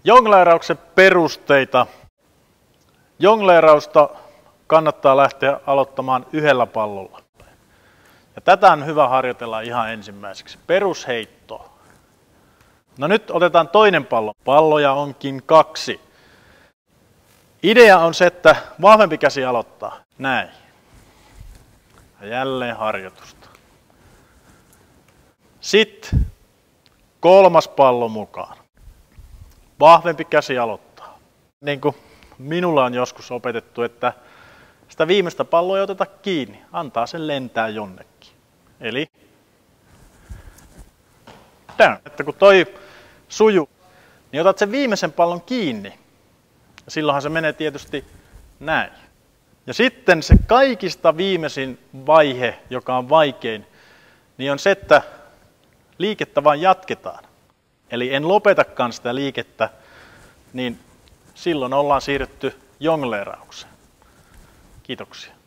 Jongleerauksen perusteita. Jongleerausta kannattaa lähteä aloittamaan yhdellä pallolla. Ja tätä on hyvä harjoitella ihan ensimmäiseksi. Perusheittoa. No nyt otetaan toinen pallo. Palloja onkin 2. Idea on se, että vahvempi käsi aloittaa. Näin. Ja jälleen harjoitusta. Sitten 3. pallo mukaan. Vahvempi käsi aloittaa. Niin kuin minulla on joskus opetettu, että sitä viimeistä palloa ei oteta kiinni. Antaa sen lentää jonnekin. Eli että kun toi sujuu, niin otat sen viimeisen pallon kiinni. Ja silloinhan se menee tietysti näin. Ja sitten se kaikista viimeisin vaihe, joka on vaikein, niin on se, että liikettä vain jatketaan. Eli en lopetakaan sitä liikettä, niin silloin ollaan siirrytty jongleeraukseen. Kiitoksia.